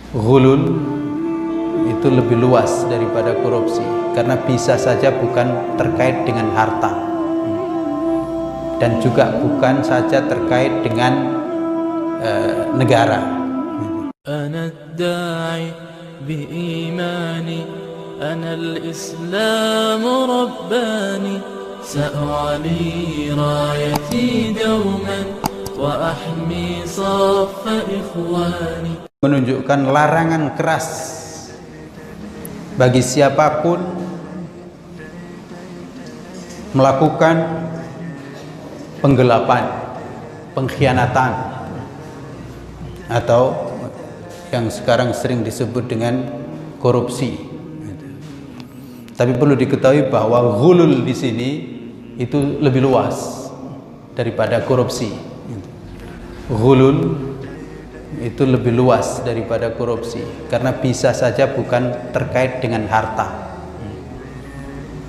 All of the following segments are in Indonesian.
Ghulul itu lebih luas daripada korupsi, karena bisa saja bukan terkait dengan harta dan juga bukan saja terkait dengan negara. Ana ad-da'i bi-imani, ana al-islam rabbani, sa'ali rayati dawman wa ahmi saffa ikhwani. Menunjukkan larangan keras bagi siapapun melakukan penggelapan, pengkhianatan, atau yang sekarang sering disebut dengan korupsi. Tapi perlu diketahui bahwa ghulul di sini itu lebih luas daripada korupsi. Ghulul itu lebih luas daripada korupsi, karena bisa saja bukan terkait dengan harta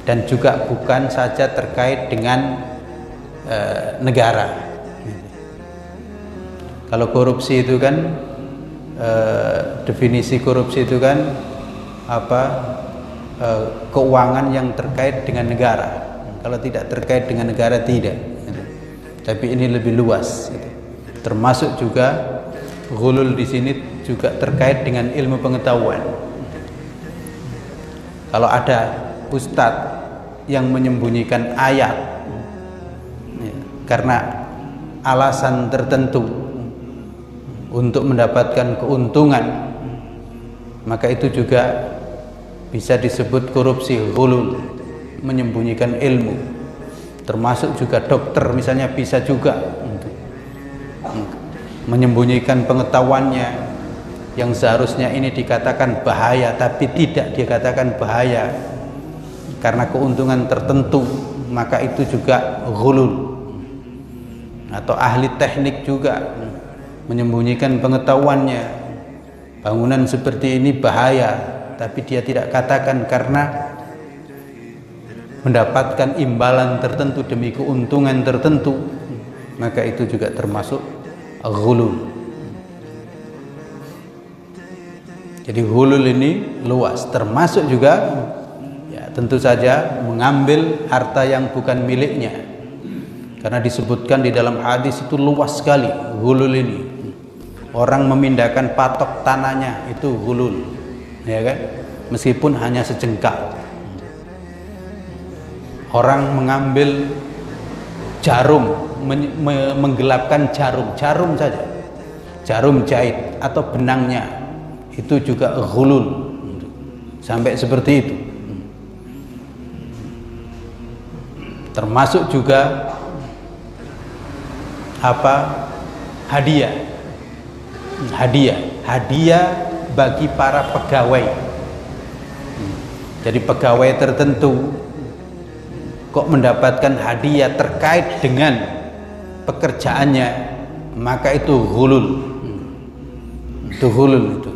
dan juga bukan saja terkait dengan negara. Kalau korupsi itu kan definisi korupsi itu kan keuangan yang terkait dengan negara. Kalau tidak terkait dengan negara tidak. Tapi ini lebih luas. Termasuk juga ghulul di sini juga terkait dengan ilmu pengetahuan. Kalau ada ustadz yang menyembunyikan ayat karena alasan tertentu untuk mendapatkan keuntungan, maka itu juga bisa disebut korupsi, ghulul, menyembunyikan ilmu. Termasuk juga dokter misalnya bisa juga menyembunyikan pengetahuannya yang seharusnya ini dikatakan bahaya tapi tidak dikatakan bahaya karena keuntungan tertentu, maka itu juga ghulul. Atau ahli teknik juga menyembunyikan pengetahuannya, bangunan seperti ini bahaya tapi dia tidak katakan karena mendapatkan imbalan tertentu demi keuntungan tertentu, maka itu juga termasuk ghulul. Jadi ghulul ini luas, termasuk juga ya tentu saja mengambil harta yang bukan miliknya, karena disebutkan di dalam hadis itu luas sekali ghulul ini. Orang memindahkan patok tanahnya itu ghulul, ya kan, meskipun hanya sejengkal. Orang mengambil jarum, menggelapkan jarum saja, jarum jahit atau benangnya, itu juga ghulul, sampai seperti itu. Termasuk juga hadiah bagi para pegawai. Jadi pegawai tertentu kok mendapatkan hadiah terkait dengan pekerjaannya, maka itu ghulul. Itu ghulul itu.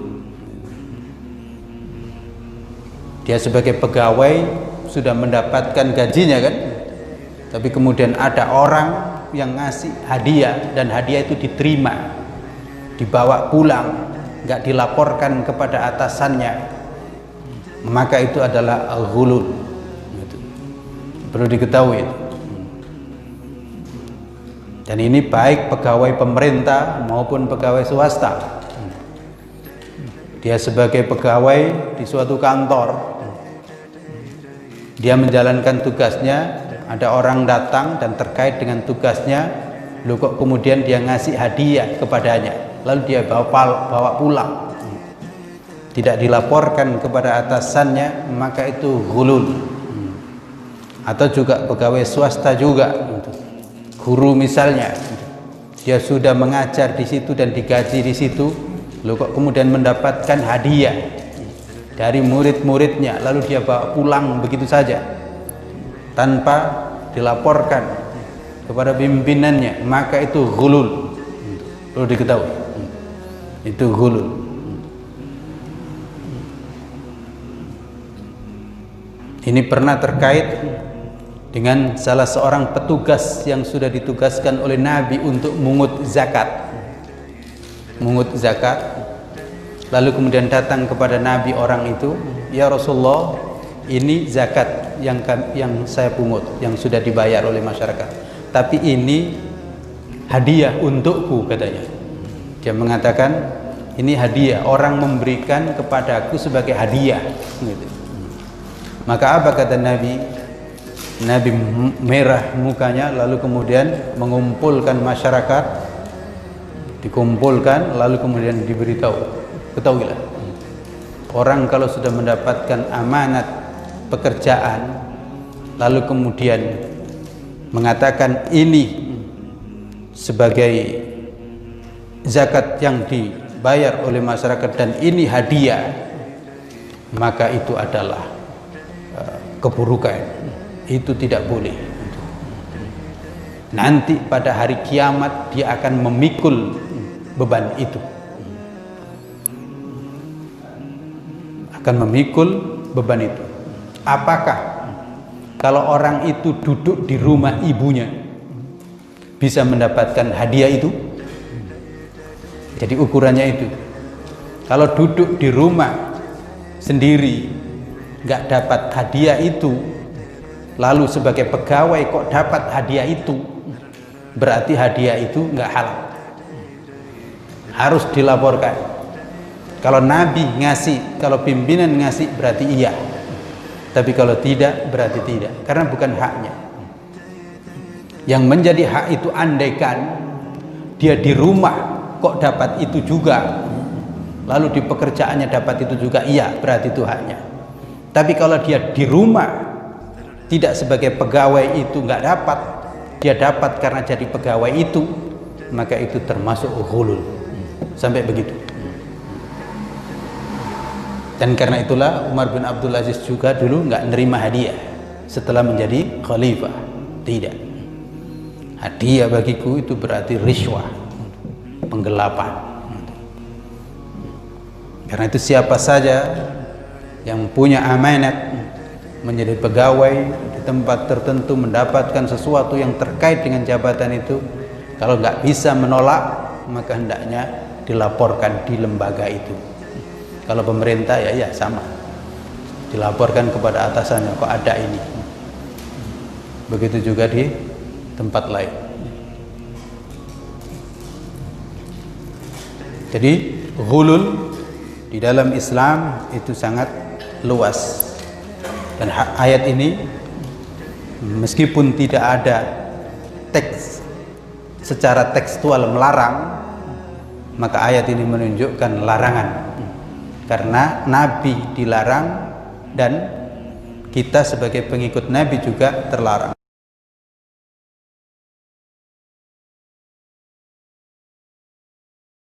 Dia sebagai pegawai sudah mendapatkan gajinya kan, tapi kemudian ada orang yang ngasih hadiah dan hadiah itu diterima, dibawa pulang, nggak dilaporkan kepada atasannya, maka itu adalah ghulul. Perlu diketahui. Dan ini baik pegawai pemerintah maupun pegawai swasta. Dia sebagai pegawai di suatu kantor, dia menjalankan tugasnya, ada orang datang dan terkait dengan tugasnya, loh kok kemudian dia ngasih hadiah kepadanya, lalu dia bawa pulang, tidak dilaporkan kepada atasannya, maka itu ghulul. Atau juga pegawai swasta juga, guru misalnya, dia sudah mengajar di situ dan digaji di situ, loh kok kemudian mendapatkan hadiah dari murid-muridnya, lalu dia bawa pulang begitu saja tanpa dilaporkan kepada pimpinannya, maka itu ghulul. Perlu diketahui, itu ghulul. Ini pernah terkait dengan salah seorang petugas yang sudah ditugaskan oleh Nabi untuk mungut zakat. Mungut zakat, Lalu kemudian datang kepada Nabi orang itu, ya Rasulullah, ini zakat yang saya pungut, yang sudah dibayar oleh masyarakat, tapi ini hadiah untukku, katanya. Dia mengatakan, ini hadiah, orang memberikan kepadaku sebagai hadiah, gitu. Maka apa kata Nabi? Nabi merah mukanya, lalu kemudian mengumpulkan masyarakat, dikumpulkan, lalu kemudian diberitahu, ketahuilah, orang kalau sudah mendapatkan amanat pekerjaan, lalu kemudian mengatakan ini sebagai zakat yang dibayar oleh masyarakat dan ini hadiah, maka itu adalah keburukan, itu tidak boleh. Nanti pada hari kiamat dia akan memikul beban itu, akan memikul beban itu. Apakah kalau orang itu duduk di rumah ibunya bisa mendapatkan hadiah itu? Jadi ukurannya itu. Kalau duduk di rumah sendiri nggak dapat hadiah itu, lalu sebagai pegawai kok dapat hadiah itu, berarti hadiah itu nggak halal, harus dilaporkan. Kalau Nabi ngasih, kalau pimpinan ngasih, berarti iya. Tapi kalau tidak, berarti tidak, karena bukan haknya. Yang menjadi hak itu andaikan dia di rumah kok dapat itu juga, lalu di pekerjaannya dapat itu juga, iya, berarti itu haknya. Tapi kalau dia di rumah tidak sebagai pegawai itu nggak dapat, dia dapat karena jadi pegawai itu, maka itu termasuk ghulul. Sampai begitu. Dan karena itulah Umar bin Abdul Aziz juga dulu nggak nerima hadiah setelah menjadi khalifah. Tidak. Hadiah bagiku itu berarti riswah, penggelapan. Karena itu siapa saja yang punya amanat menjadi pegawai di tempat tertentu, mendapatkan sesuatu yang terkait dengan jabatan itu, kalau nggak bisa menolak, maka hendaknya dilaporkan di lembaga itu. Kalau pemerintah ya sama, dilaporkan kepada atasannya, kok ada ini. Begitu juga di tempat lain. Jadi ghulul di dalam Islam itu sangat luas. Dan ayat ini meskipun tidak ada teks secara tekstual melarang, maka ayat ini menunjukkan larangan. Karena Nabi dilarang dan kita sebagai pengikut Nabi juga terlarang.